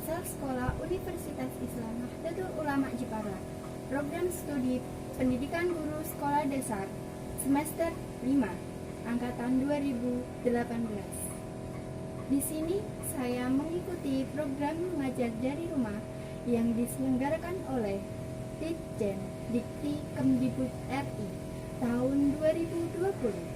asal sekolah Universitas Islam Nahdlatul Ulama Jepara, program studi Pendidikan Guru Sekolah Dasar, semester 5, angkatan 2018. Di sini saya mengikuti program mengajar dari rumah yang diselenggarakan oleh Ditjen Dikti Kemdikbud RI tahun 2020.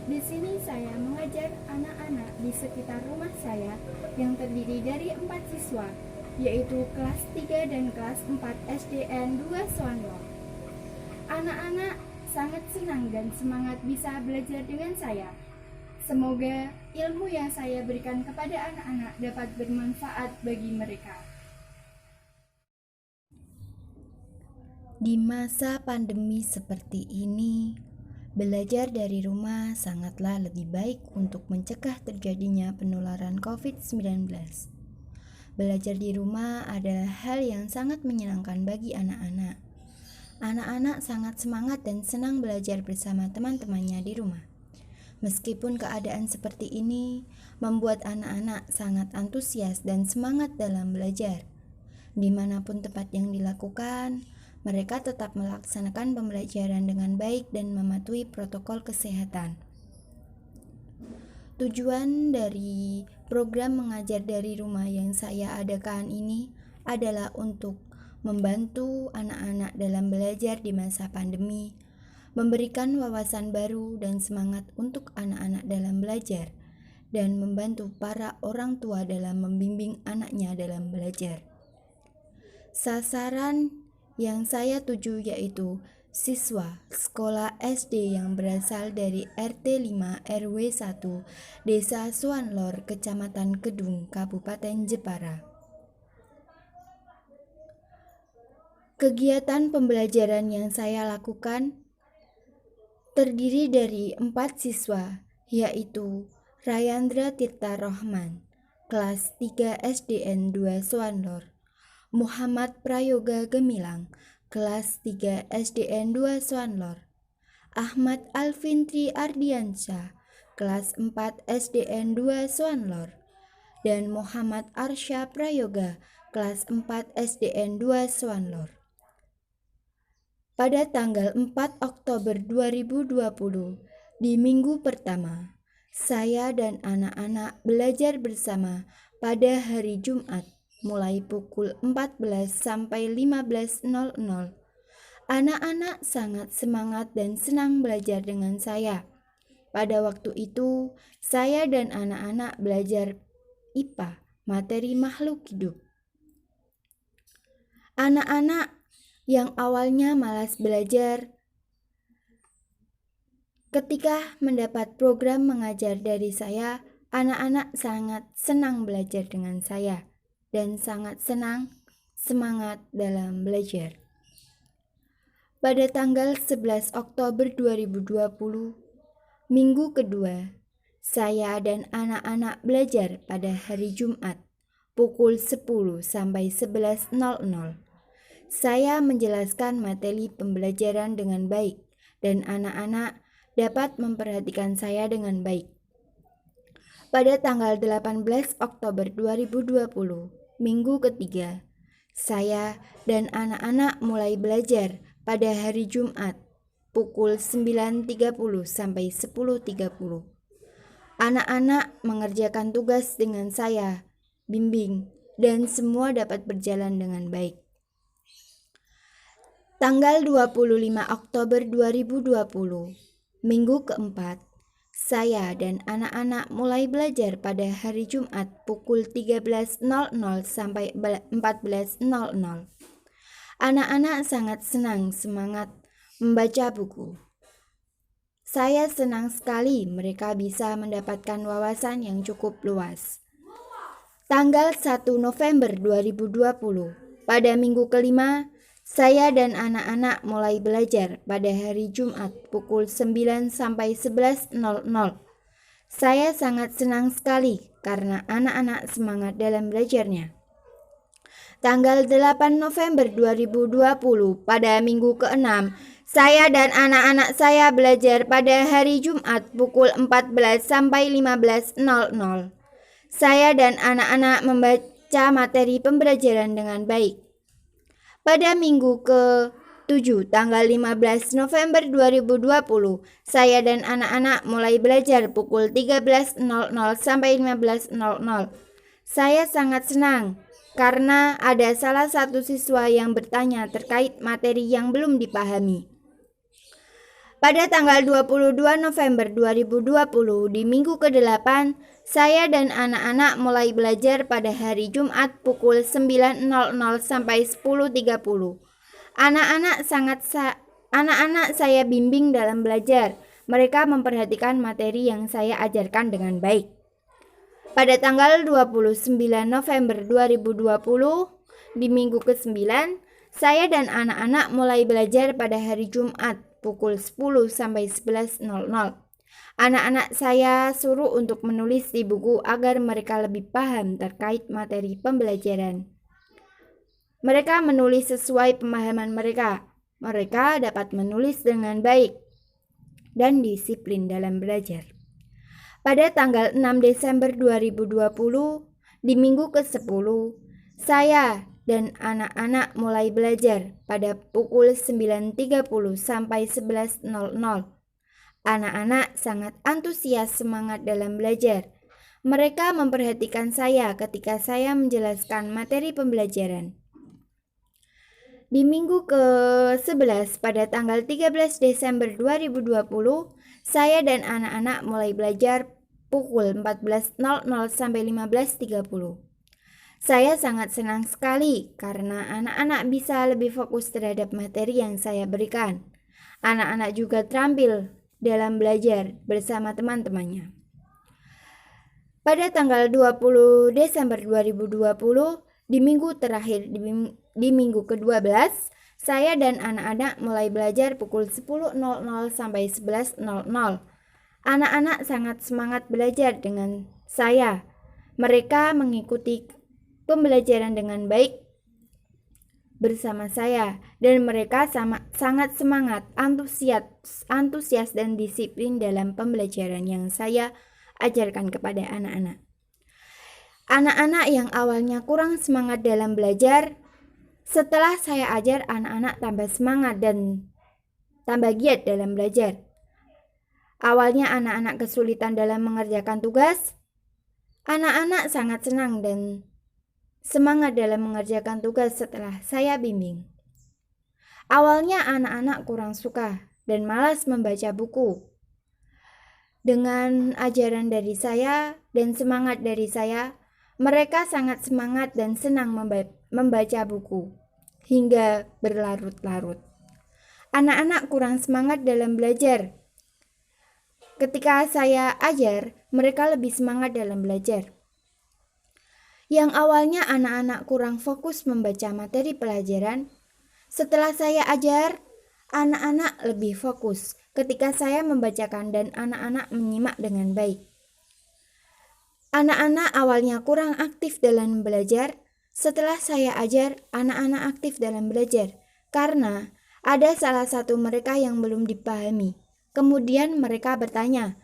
Di sini saya mengajar anak-anak di sekitar rumah saya yang terdiri dari 4 siswa, yaitu kelas 3 dan kelas 4 SDN 2 Soanlo. Anak-anak sangat senang dan semangat bisa belajar dengan saya. Semoga ilmu yang saya berikan kepada anak-anak dapat bermanfaat bagi mereka. Di masa pandemi seperti ini, belajar dari rumah sangatlah lebih baik untuk mencegah terjadinya penularan COVID-19. Belajar di rumah adalah hal yang sangat menyenangkan bagi anak-anak. Anak-anak sangat semangat dan senang belajar bersama teman-temannya di rumah. Meskipun keadaan seperti ini membuat anak-anak sangat antusias dan semangat dalam belajar. Dimanapun tempat yang dilakukan, mereka tetap melaksanakan pembelajaran dengan baik dan mematuhi protokol kesehatan. Tujuan dari program mengajar dari rumah yang saya adakan ini adalah untuk membantu anak-anak dalam belajar di masa pandemi, memberikan wawasan baru dan semangat untuk anak-anak dalam belajar, dan membantu para orang tua dalam membimbing anaknya dalam belajar. Sasaran yang saya tuju yaitu siswa sekolah SD yang berasal dari RT 5 RW 1 Desa Suanlor, Kecamatan Kedung, Kabupaten Jepara. Kegiatan pembelajaran yang saya lakukan terdiri dari 4 siswa, yaitu Rayandra Tirta Rohman, kelas 3 SDN 2 Suanlor, Muhammad Prayoga Gemilang, kelas 3 SDN 2 Suanlor, Ahmad Alvintri Ardiansyah, kelas 4 SDN 2 Suanlor, dan Muhammad Arsya Prayoga, kelas 4 SDN 2 Suanlor. Pada tanggal 4 Oktober 2020, di minggu pertama, saya dan anak-anak belajar bersama pada hari Jumat, mulai pukul 14 sampai 15.00. Anak-anak sangat semangat dan senang belajar dengan saya. Pada waktu itu, saya dan anak-anak belajar IPA, materi makhluk hidup. Anak-anak yang awalnya malas belajar, ketika mendapat program mengajar dari saya, anak-anak sangat senang belajar dengan saya dan sangat semangat dalam belajar. Pada tanggal 11 Oktober 2020, minggu kedua, saya dan anak-anak belajar pada hari Jumat, pukul 10 sampai 11.00. Saya menjelaskan materi pembelajaran dengan baik, dan anak-anak dapat memperhatikan saya dengan baik. Pada tanggal 18 Oktober 2020, minggu ketiga, saya dan anak-anak mulai belajar pada hari Jumat pukul 9.30 sampai 10.30. Anak-anak mengerjakan tugas dengan saya, bimbing, dan semua dapat berjalan dengan baik. Tanggal 25 Oktober 2020, minggu keempat, saya dan anak-anak mulai belajar pada hari Jumat pukul 13.00 sampai 14.00. Anak-anak sangat semangat membaca buku. Saya senang sekali mereka bisa mendapatkan wawasan yang cukup luas. Tanggal 1 November 2020, pada minggu kelima, saya dan anak-anak mulai belajar pada hari Jumat pukul 9 sampai 11.00. Saya sangat senang sekali karena anak-anak semangat dalam belajarnya. Tanggal 8 November 2020, pada minggu ke-6, saya dan anak-anak saya belajar pada hari Jumat pukul 14 sampai 15.00. Saya dan anak-anak membaca membaca materi pembelajaran dengan baik. Pada minggu ke-7 tanggal 15 November 2020, saya dan anak-anak mulai belajar pukul 13.00 sampai 15.00. Saya sangat senang karena ada salah satu siswa yang bertanya terkait materi yang belum dipahami. Pada tanggal 22 November 2020 di minggu ke-8, saya dan anak-anak mulai belajar pada hari Jumat pukul 9.00 sampai 10.30. Anak-anak saya bimbing dalam belajar. Mereka memperhatikan materi yang saya ajarkan dengan baik. Pada tanggal 29 November 2020 di minggu ke-9, saya dan anak-anak mulai belajar pada hari Jumat pukul 10 sampai 11.00. Anak-anak saya suruh untuk menulis di buku agar mereka lebih paham terkait materi pembelajaran. Mereka menulis sesuai pemahaman mereka. Mereka dapat menulis dengan baik dan disiplin dalam belajar. Pada tanggal 6 Desember 2020 di minggu ke-10, saya dan anak-anak mulai belajar pada pukul 9.30 sampai 11.00. Anak-anak sangat antusias semangat dalam belajar. Mereka memperhatikan saya ketika saya menjelaskan materi pembelajaran. Di minggu ke-11 pada tanggal 13 Desember 2020, saya dan anak-anak mulai belajar pukul 14.00 sampai 15.30. Saya sangat senang sekali karena anak-anak bisa lebih fokus terhadap materi yang saya berikan. Anak-anak juga terampil dalam belajar bersama teman-temannya. Pada tanggal 20 Desember 2020, di minggu terakhir di minggu ke-12, saya dan anak-anak mulai belajar pukul 10.00 sampai 11.00. Anak-anak sangat semangat belajar dengan saya. Mereka mengikuti pembelajaran dengan baik bersama saya dan mereka sangat semangat, antusias dan disiplin dalam pembelajaran yang saya ajarkan kepada anak-anak. Anak-anak yang awalnya kurang semangat dalam belajar, setelah saya ajar, anak-anak tambah semangat dan tambah giat dalam belajar. Awalnya anak-anak kesulitan dalam mengerjakan tugas, anak-anak sangat senang dan semangat dalam mengerjakan tugas setelah saya bimbing. Awalnya anak-anak kurang suka dan malas membaca buku. Dengan ajaran dari saya dan semangat dari saya, mereka sangat semangat dan senang membaca buku hingga berlarut-larut. Anak-anak kurang semangat dalam belajar. Ketika saya ajar, mereka lebih semangat dalam belajar. Yang awalnya anak-anak kurang fokus membaca materi pelajaran, setelah saya ajar, anak-anak lebih fokus ketika saya membacakan dan anak-anak menyimak dengan baik. Anak-anak awalnya kurang aktif dalam belajar, setelah saya ajar, anak-anak aktif dalam belajar karena ada salah satu mereka yang belum dipahami. Kemudian mereka bertanya.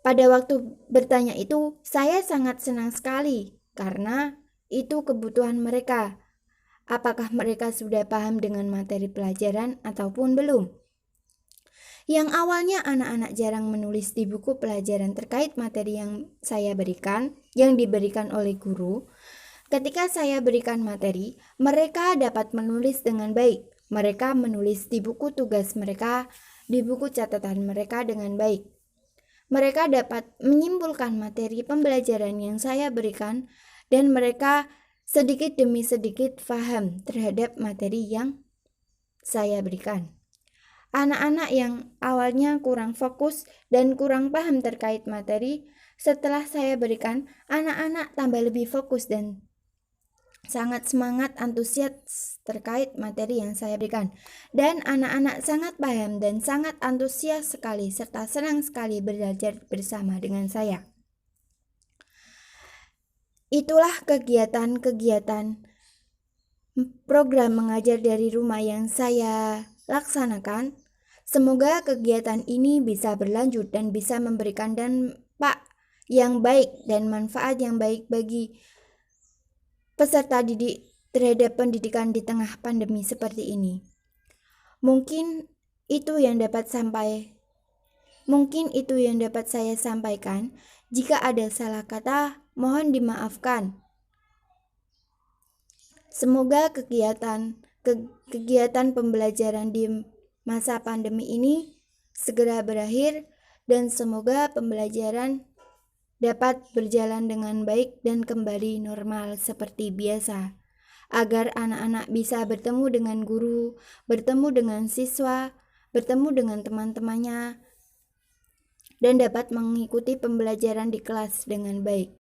Pada waktu bertanya itu, saya sangat senang sekali karena itu kebutuhan mereka. Apakah mereka sudah paham dengan materi pelajaran ataupun belum? Yang awalnya anak-anak jarang menulis di buku pelajaran terkait materi yang saya berikan, yang diberikan oleh guru. Ketika saya berikan materi, mereka dapat menulis dengan baik. Mereka menulis di buku tugas mereka, di buku catatan mereka dengan baik. Mereka dapat menyimpulkan materi pembelajaran yang saya berikan dan mereka sedikit demi sedikit paham terhadap materi yang saya berikan. Anak-anak yang awalnya kurang fokus dan kurang paham terkait materi, setelah saya berikan, anak-anak tambah lebih fokus dan sangat semangat, antusias terkait materi yang saya berikan. Dan anak-anak sangat paham dan sangat antusias sekali serta senang sekali belajar bersama dengan saya. Itulah kegiatan-kegiatan program mengajar dari rumah yang saya laksanakan. Semoga kegiatan ini bisa berlanjut dan bisa memberikan dampak yang baik dan manfaat yang baik bagi peserta didik terhadap pendidikan di tengah pandemi seperti ini. Mungkin itu yang dapat saya sampaikan. Jika ada salah kata, mohon dimaafkan. Semoga kegiatan pembelajaran di masa pandemi ini segera berakhir dan semoga pembelajaran dapat berjalan dengan baik dan kembali normal seperti biasa, agar anak-anak bisa bertemu dengan guru, bertemu dengan siswa, bertemu dengan teman-temannya, dan dapat mengikuti pembelajaran di kelas dengan baik.